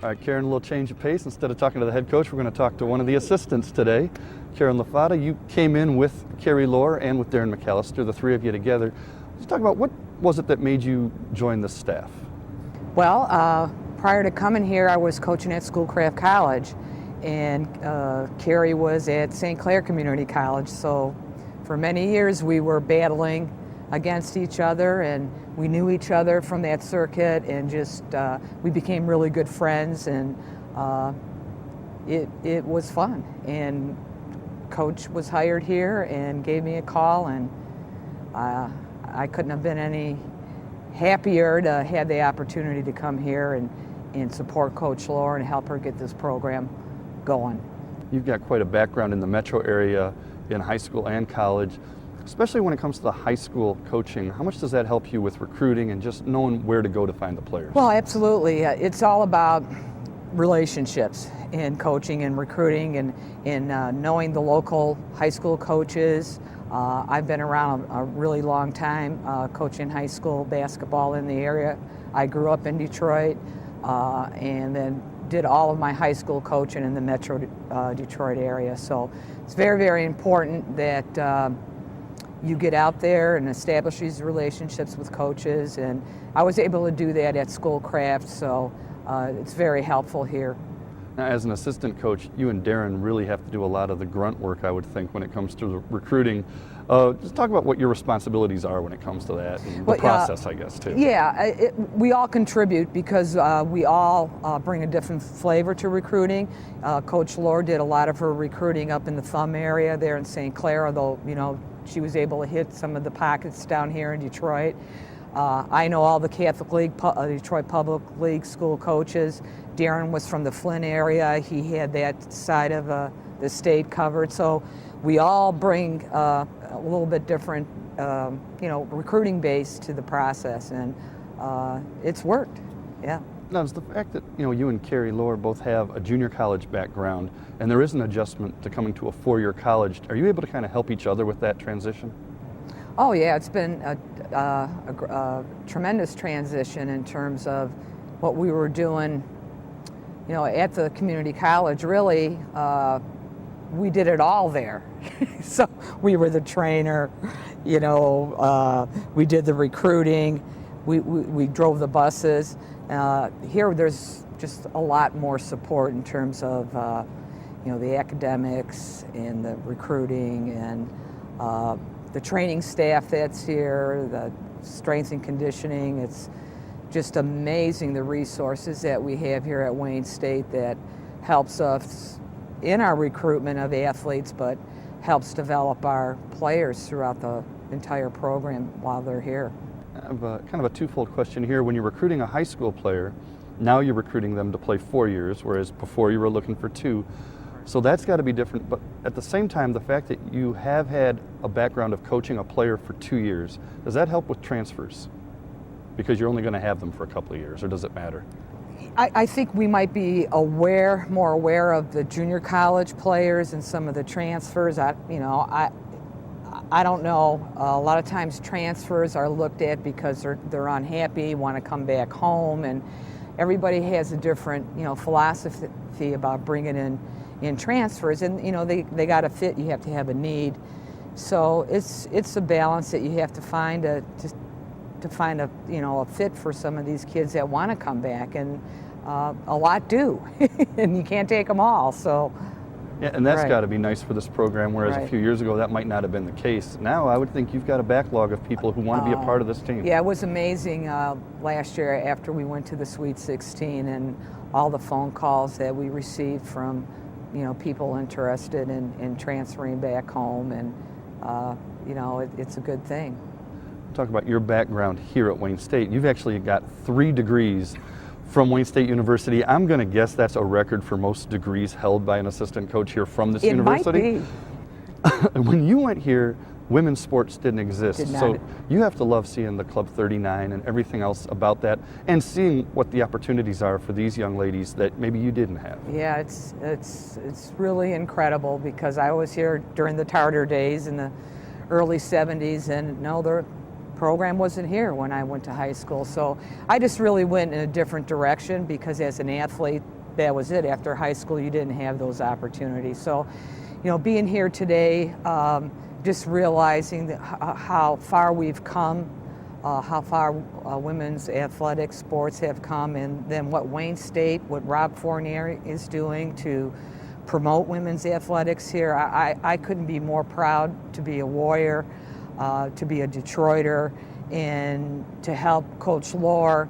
All right, Karen, a little change of pace. Instead of talking to the head coach, we're going to talk to one of the assistants today. Karen Lafata, you came in with Carrie Lohr and with Darren McAllister, the three of you together. Let's talk about what was it that made you join the staff? Well, prior to coming here, I was coaching at Schoolcraft College, and Carrie was at St. Clair Community College. So for many years, we were battling against each other, and we knew each other from that circuit, and just we became really good friends, and it was fun. And Coach was hired here and gave me a call, and I couldn't have been any happier to have the opportunity to come here and support Coach Lohr and help her get this program going. You've got quite a background in the metro area in high school and college. Especially when it comes to the high school coaching, how much does that help you with recruiting and just knowing where to go to find the players? Well, absolutely. It's all about relationships in coaching and recruiting, and knowing the local high school coaches. I've been around a really long time coaching high school basketball in the area. I grew up in Detroit and then did all of my high school coaching in the metro Detroit area. So it's very, very important that you get out there and establish these relationships with coaches, and I was able to do that at Schoolcraft, so it's very helpful here. Now, as an assistant coach, you and Darren really have to do a lot of the grunt work, I would think, when it comes to recruiting. Just talk about what your responsibilities are when it comes to that, and the process, I guess, too. Yeah, we all contribute because we all bring a different flavor to recruiting. Coach Lohr did a lot of her recruiting up in the Thumb area there in St. Clair, although, you know, she was able to hit some of the pockets down here in Detroit. I know all the Catholic League, Detroit Public League school coaches. Darren was from the Flint area. He had that side of the state covered. So we all bring a little bit different, recruiting base to the process, and it's worked, yeah. Now, is the fact that you and Carrie Lohr both have a junior college background, and there is an adjustment to coming to a four-year college, are you able to kind of help each other with that transition? Oh yeah, it's been a tremendous transition in terms of what we were doing, at the community college. Really, we did it all there. So we were the trainer, we did the recruiting, we drove the buses. Here there's just a lot more support in terms of the academics and the recruiting and the training staff that's here, the strength and conditioning. It's just amazing the resources that we have here at Wayne State that helps us in our recruitment of athletes, but helps develop our players throughout the entire program while they're here. I have kind of a twofold question here. When you're recruiting a high school player, now you're recruiting them to play 4 years, whereas before you were looking for 2. So that's got to be different. But at the same time, the fact that you have had a background of coaching a player for 2 years, does that help with transfers? Because you're only going to have them for a couple of years, or does it matter? I think we might be more aware of the junior college players and some of the transfers. I don't know. A lot of times transfers are looked at because they're unhappy, want to come back home, and everybody has a different philosophy about bringing in transfers, and they got to fit. You have to have a need, so it's a balance that you have to find to find a fit for some of these kids that want to come back, and a lot do, and you can't take them all. So. Yeah, and that's got to be nice for this program, whereas a few years ago that might not have been the case. Now I would think you've got a backlog of people who want to be a part of this team. Yeah, it was amazing last year after we went to the Sweet 16, and all the phone calls that we received from people interested in transferring back home, and it's a good thing. Talk about your background here at Wayne State. You've actually got 3 degrees from Wayne State University. I'm going to guess that's a record for most degrees held by an assistant coach here from this university. Might be. When you went here, women's sports didn't exist. So you have to love seeing the Club 39 and everything else about that, and seeing what the opportunities are for these young ladies that maybe you didn't have. Yeah, it's really incredible, because I was here during the Tartar days in the early 70s, and the program wasn't here when I went to high school. So I just really went in a different direction, because as an athlete, that was it. After high school, you didn't have those opportunities. So, being here today, just realizing how far we've come, how far women's athletic sports have come, and then what Wayne State, what Rob Fournier is doing to promote women's athletics here. I couldn't be more proud to be a Warrior, to be a Detroiter, and to help Coach Lohr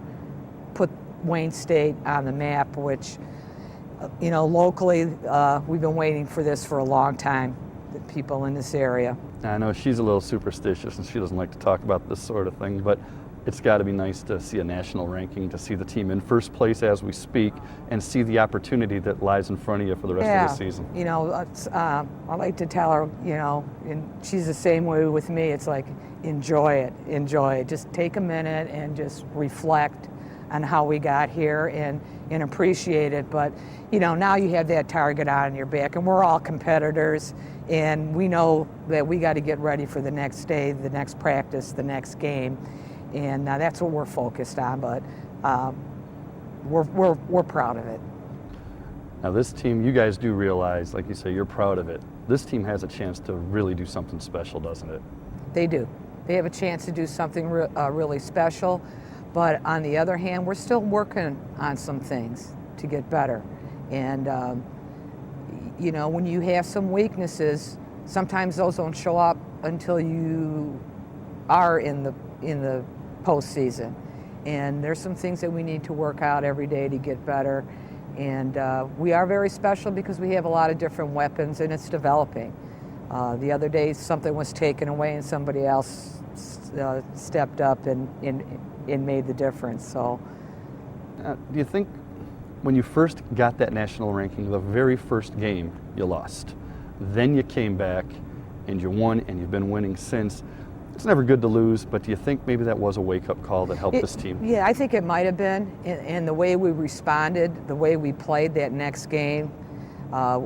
put Wayne State on the map, which, locally, we've been waiting for this for a long time, the people in this area. I know she's a little superstitious and she doesn't like to talk about this sort of thing, but it's got to be nice to see a national ranking, to see the team in first place as we speak, and see the opportunity that lies in front of you for the rest of the season. I like to tell her, and she's the same way with me. It's like, enjoy it. Just take a minute and just reflect on how we got here and appreciate it. But, now you have that target on your back, and we're all competitors, and we know that we got to get ready for the next day, the next practice, the next game. And that's what we're focused on, but we're proud of it. Now this team, you guys do realize, like you say, you're proud of it. This team has a chance to really do something special, doesn't it? They do. They have a chance to do something really special, but on the other hand, we're still working on some things to get better. And when you have some weaknesses, sometimes those don't show up until you are in the postseason, and there's some things that we need to work out every day to get better. And we are very special because we have a lot of different weapons, and it's developing. The other day something was taken away and somebody else stepped up and made the difference. So do you think when you first got that national ranking, the very first game you lost, then you came back and you won, and you've been winning since? It's never good to lose, but do you think maybe that was a wake-up call that helped this team? Yeah, I think it might have been. And the way we responded, the way we played that next game,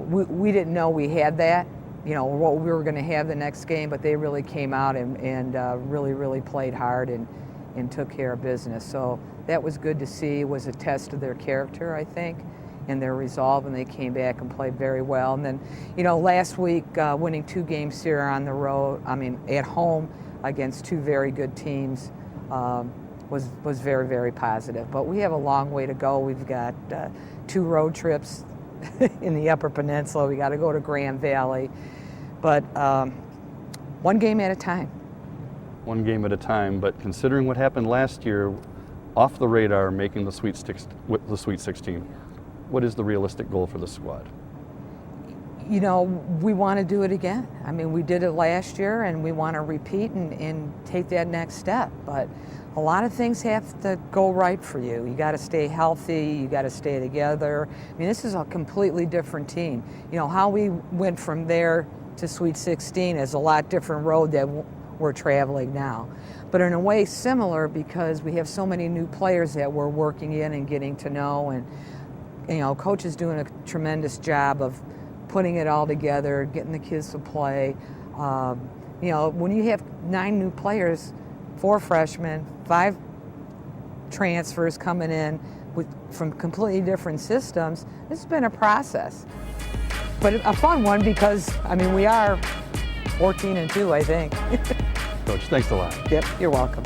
we didn't know we had that, what we were going to have the next game, but they really came out and really played hard and took care of business. So that was good to see. It was a test of their character, I think, and their resolve, and they came back and played very well. And then, last week, winning 2 games here on the road, at home, against 2 very good teams was very, very positive. But we have a long way to go. We've got 2 road trips in the Upper Peninsula. We got to go to Grand Valley. But one game at a time. One game at a time, but considering what happened last year, off the radar, making the Sweet 16, what is the realistic goal for the squad? We want to do it again. We did it last year, and we want to repeat and take that next step. But a lot of things have to go right for you. You got to stay healthy. You got to stay together. This is a completely different team. How we went from there to Sweet 16 is a lot different road than we're traveling now. But in a way similar, because we have so many new players that we're working in and getting to know. And, Coach is doing a tremendous job of putting it all together, getting the kids to play. When you have 9 new players, 4 freshmen, 5 transfers coming in from completely different systems, it's been a process. But a fun one because, we are 14-2, I think. Coach, thanks a lot. Yep, you're welcome.